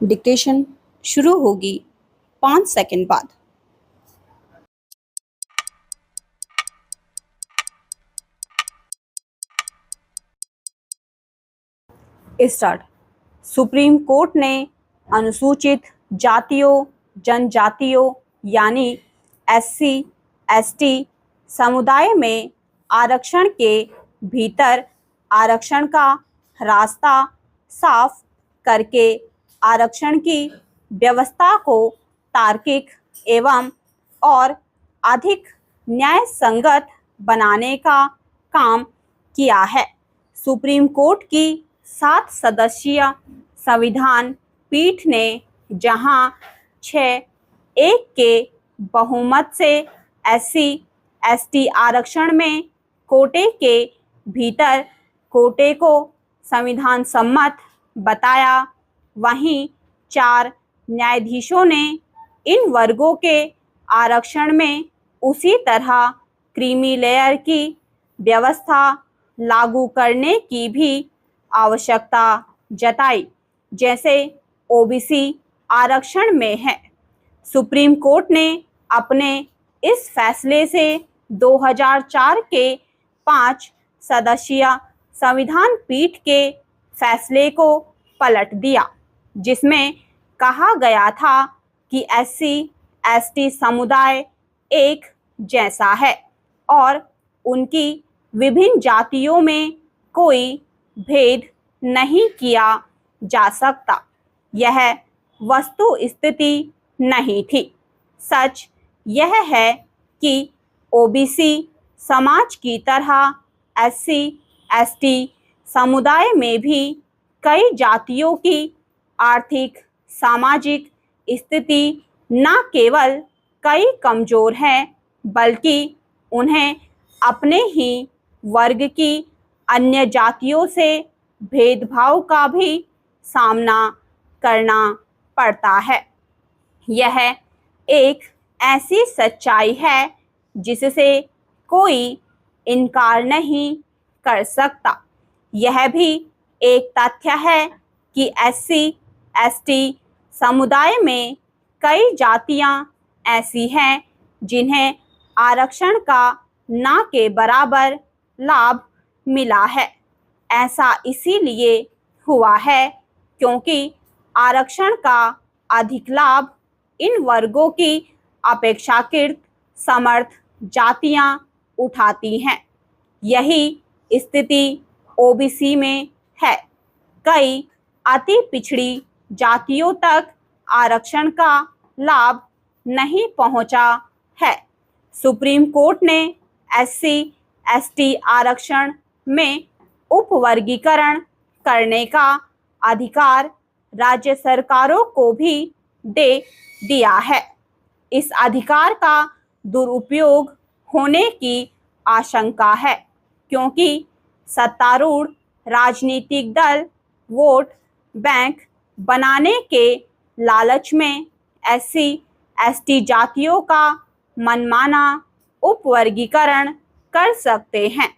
Dictation शुरू होगी 5 second बाद। स्टार्ट। सुप्रीम कोर्ट ने अनुसूचित जातियों जनजातियों यानी एससी एसटी समुदाय में आरक्षण के भीतर आरक्षण का रास्ता साफ करके आरक्षण की व्यवस्था को तार्किक एवं और अधिक न्याय संगत बनाने का काम किया है। सुप्रीम कोर्ट की 7 सदस्यीय संविधान पीठ ने जहां 6-1 के बहुमत से एससी एसटी आरक्षण में कोटे के भीतर कोटे को संविधान सम्मत बताया, वहीं 4 न्यायाधीशों ने इन वर्गों के आरक्षण में उसी तरह क्रीमी लेयर की व्यवस्था लागू करने की भी आवश्यकता जताई जैसे ओबीसी आरक्षण में है। सुप्रीम कोर्ट ने अपने इस फैसले से 2004 के 5 सदस्यीय संविधान पीठ के फैसले को पलट दिया, जिसमें कहा गया था कि एससी एसटी समुदाय एक जैसा है और उनकी विभिन्न जातियों में कोई भेद नहीं किया जा सकता। यह वस्तु स्थिति नहीं थी। सच यह है कि ओबीसी समाज की तरह एससी एसटी समुदाय में भी कई जातियों की आर्थिक सामाजिक स्थिति न केवल कई कमजोर है बल्कि उन्हें अपने ही वर्ग की अन्य जातियों से भेदभाव का भी सामना करना पड़ता है। यह एक ऐसी सच्चाई है जिससे कोई इनकार नहीं कर सकता। यह भी एक तथ्य है कि एससी एसटी समुदाय में कई जातियां ऐसी हैं जिन्हें आरक्षण का ना के बराबर लाभ मिला है। ऐसा इसीलिए हुआ है क्योंकि आरक्षण का अधिक लाभ इन वर्गों की अपेक्षाकृत समर्थ जातियां उठाती हैं। यही स्थिति ओबीसी में है। कई अति पिछड़ी जातियों तक आरक्षण का लाभ नहीं पहुंचा है। सुप्रीम कोर्ट ने एससी एसटी आरक्षण में उपवर्गीकरण करने का अधिकार राज्य सरकारों को भी दे दिया है। इस अधिकार का दुरुपयोग होने की आशंका है क्योंकि सत्तारूढ़ राजनीतिक दल वोट बैंक बनाने के लालच में एससी एसटी जातियों का मनमाना उपवर्गीकरण कर सकते हैं।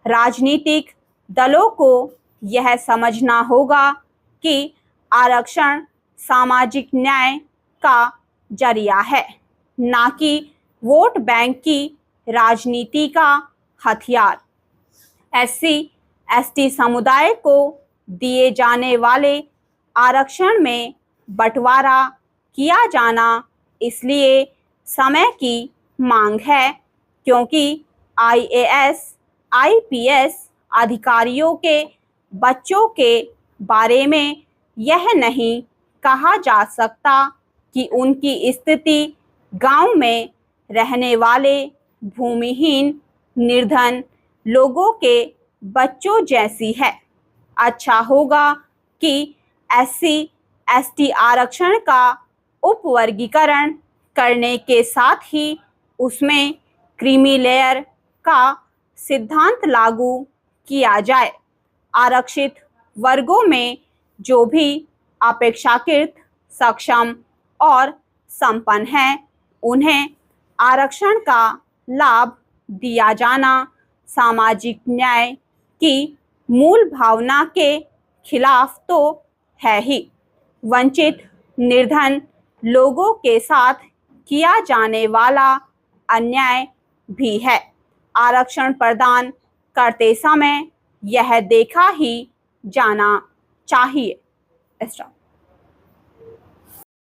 राजनीतिक दलों को यह समझना होगा कि आरक्षण सामाजिक न्याय का जरिया है, ना कि वोट बैंक की राजनीति का हथियार। एससी एसटी समुदाय को दिए जाने वाले आरक्षण में बंटवारा किया जाना इसलिए समय की मांग है क्योंकि आईएएस आईपीएस अधिकारियों के बच्चों के बारे में यह नहीं कहा जा सकता कि उनकी स्थिति गांव में रहने वाले भूमिहीन निर्धन लोगों के बच्चों जैसी है। अच्छा होगा कि एससी एसटी आरक्षण का उपवर्गीकरण करने के साथ ही उसमें क्रीमी लेयर का सिद्धांत लागू किया जाए। आरक्षित वर्गों में जो भी अपेक्षाकृत सक्षम और संपन्न हैं, उन्हें आरक्षण का लाभ दिया जाना सामाजिक न्याय की मूल भावना के खिलाफ तो है ही। वंचित निर्धन लोगों के साथ किया जाने वाला अन्याय भी है। आरक्षण प्रदान करते समय यह देखा ही जाना चाहिए।